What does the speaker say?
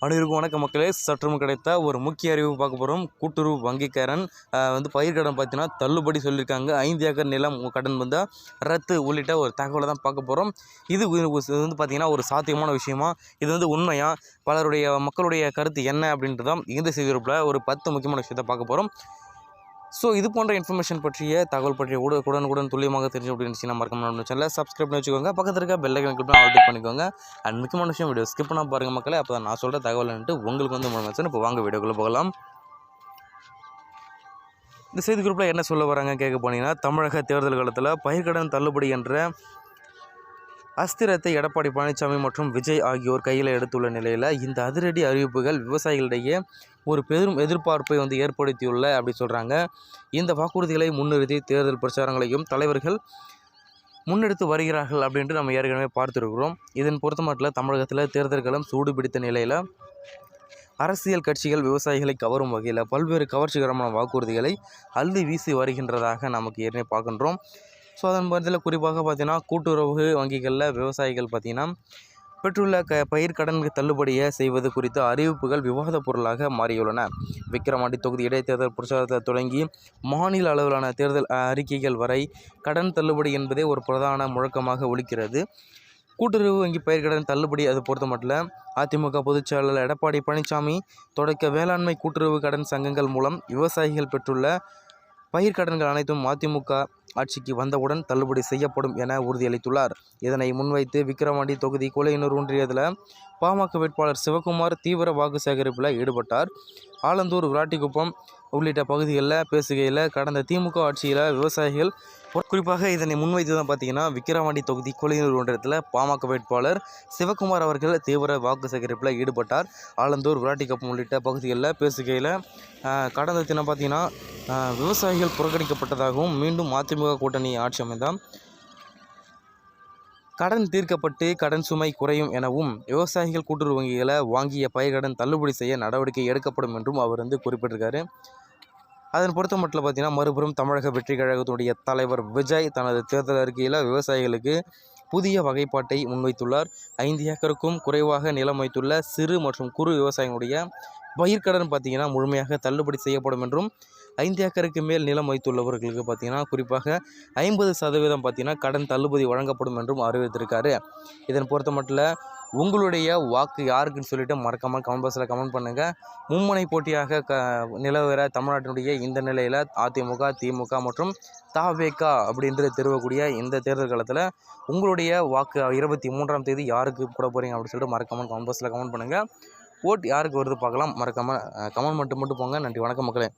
அனைவருக்கும் வணக்கம் மக்களே. சற்றும் கிடைத்த ஒரு முக்கிய அறிவு பார்க்க போகிறோம். கூட்டுறவு வங்கிக்காரன் பயிர் கடன் பார்த்தீங்கன்னா தள்ளுபடி சொல்லியிருக்காங்க. 5 ஏக்கர் நிலம் கடன் வந்தால் ரத்து உள்ளிட்ட ஒரு தகவலை தான் பார்க்க போகிறோம். இது வந்து பார்த்திங்கன்னா ஒரு சாத்தியமான விஷயமா, இது உண்மையா, மக்களுடைய கருத்து என்ன அப்படின்றதான் இந்த செய்தியில் ஒரு 10 முக்கியமான விஷயத்தை பார்க்க போகிறோம். ஸோ இது போன்ற இன்ஃபர்மேஷன் பற்றிய தகவல் பற்றிய உடனுக்குடன் துல்லியமாக தெரிஞ்சு அப்படின்னு மறக்காம நம்ம சேனலில் சப்ஸ்கிரைப் பண்ணி வச்சுக்கோங்க. பக்கத்தில் இருக்க பெல் ஐக்கான் கிளிக் பண்ணி ஆல் பண்ணிக்கோங்க. அண்ட் முக்கியமான விஷயம், வீடியோ ஸ்கிப் பண்ணால் பாருங்கள் மக்களே. அப்போ தான் நான் சொல்கிற தகவல்ன்ட்டு உங்களுக்கு முழுமையாக. இப்போ வாங்க வீடியோக்குள்ளே போகலாம். இந்த செய்தி குரூப்பில் என்ன சொல்ல வராங்க கேட்க போனீங்கன்னா, தமிழக தேர்தல் காலத்தில் பயிர்க்கடன் தள்ளுபடி என்ற அஸ்திரத்தை எடப்பாடி பழனிசாமி மற்றும் விஜய் ஆகியோர் கையில் எடுத்துள்ள நிலையில் இந்த அதிரடி அறிவிப்புகள் விவசாயிகளிடையே ஒரு பெரும் எதிர்பார்ப்பை ஏற்படுத்தியுள்ள அப்படி சொல்கிறாங்க. இந்த வாக்குறுதிகளை முன்னிறுத்தி தேர்தல் பிரச்சாரங்களையும் தலைவர்கள் முன்னெடுத்து வருகிறார்கள் அப்படின்ட்டு நம்ம ஏற்கனவே பார்த்துருக்கிறோம். இதன் பொறுத்தமட்டில் தமிழகத்தில் தேர்தல்களும் சூடு பிடித்த நிலையில் அரசியல் கட்சிகள் விவசாயிகளை கவரும் வகையில் பல்வேறு கவர்ச்சிகரமான வாக்குறுதிகளை அள்ளி வீசி வருகின்றதாக நமக்கு ஏற்கனவே பார்க்கின்றோம். ஸோ அதன் பட்சத்தில் குறிப்பாக பார்த்தீங்கன்னா கூட்டுறவு வங்கிகளில் விவசாயிகள் பார்த்திங்கன்னா பெற்றுள்ள பயிர் கடன் தள்ளுபடியை செய்வது குறித்த அறிவிப்புகள் விவாத பொருளாக மாறியுள்ளன. விக்கிரவாண்டி தொகுதி இடைத்தேர்தல் பிரச்சாரத்தை தொடங்கி மாநில அளவிலான தேர்தல் அறிக்கைகள் வரை கடன் தள்ளுபடி என்பதே ஒரு பிரதான முழக்கமாக ஒலிக்கிறது. கூட்டுறவு வங்கி பயிர்க்கடன் தள்ளுபடி அது பொறுத்த மட்டும் அதிமுக பொதுச்செயலாளர் எடப்பாடி பழனிசாமி தொடக்க வேளாண்மை கூட்டுறவு கடன் சங்கங்கள் மூலம் விவசாயிகள் பெற்றுள்ள பயிர்க்கடன்கள் அனைத்தும் அதிமுக ஆட்சிக்கு வந்தவுடன் தள்ளுபடி செய்யப்படும் என உறுதியளித்துள்ளார். இதனை முன்வைத்து விக்கிரவாண்டி தொகுதி கோலையனூர் ஒன்றியத்தில் பாமக வேட்பாளர் சிவகுமார் தீவிர வாக்கு சேகரிப்பில் ஈடுபட்டார். ஆலந்தூர், விராட்டிக்குப்பம் உள்ளிட்ட பகுதிகளில் பேசுகையில் கடந்த திமுக ஆட்சியில் விவசாயிகள் குறிப்பாக இதனை முன்வைத்து தான் பார்த்தீங்கன்னா விக்கிரவாண்டி தொகுதி கோலையனூர் ஒன்றியத்தில் பாமக வேட்பாளர் சிவகுமார் அவர்கள் தீவிர வாக்கு சேகரிப்பில் ஈடுபட்டார். ஆலந்தூர், விராட்டிக்குப்பம் உள்ளிட்ட பகுதிகளில் பேசுகையில் கடந்த தினம் பார்த்தீங்கன்னா விவசாயிகள் புறக்கணிக்கப்பட்டதாகவும் மீண்டும் அதிமுக கூட்டணி ஆட்சி அமைந்தால் கடன் தீர்க்கப்பட்டு கடன் சுமை குறையும் எனவும் விவசாயிகள் கூட்டுறவு வங்கிகளை வாங்கிய பயிர்க்கடன் தள்ளுபடி செய்ய நடவடிக்கை எடுக்கப்படும் என்றும் அவர் குறிப்பிட்டிருக்காரு. அதன் பொறுத்த மட்டும் பார்த்தீங்கன்னா மறுபுறம் தமிழக வெற்றி கழகத்துடைய தலைவர் விஜய் தனது தேர்தல் அறிக்கையில் விவசாயிகளுக்கு புதிய வகைப்பாட்டை முன்வைத்துள்ளார். 5 ஏக்கருக்கும் குறைவாக நிலம் வைத்துள்ள சிறு மற்றும் குறு விவசாயிகளுடைய பயிர்க்கடன் பார்த்தீங்கன்னா முழுமையாக தள்ளுபடி செய்யப்படும் என்றும் 5 ஏக்கருக்கு மேல் நிலம் வைத்துள்ளவர்களுக்கு பார்த்தீங்கன்னா குறிப்பாக 50% பார்த்தீங்கன்னா கடன் தள்ளுபடி வழங்கப்படும் என்றும் அறிவித்திருக்காரு. இதன் பொறுத்த மட்டும் உங்களுடைய வாக்கு யாருக்குன்னு சொல்லிட்டு மறக்காமல் கமெண்ட் பாக்ஸில் கமெண்ட் பண்ணுங்கள். மும்முனை போட்டியாக நிலவர தமிழ்நாட்டினுடைய இந்த நிலையில் அதிமுக, திமுக மற்றும் தவேக அப்படின்றது தெரிவக்கூடிய இந்த தேர்தல் காலத்தில் உங்களுடைய வாக்கு 23ஆம் தேதி யாருக்கு போட போகிறீங்க அப்படின்னு சொல்லிட்டு மறக்காமல் கமெண்ட் பாக்ஸில் கமெண்ட் பண்ணுங்கள். ஓட் யாருக்கு வருது பார்க்கலாம். மறக்காமல் கமெண்ட் மட்டும் போங்க. நன்றி, வணக்கம் மக்களே.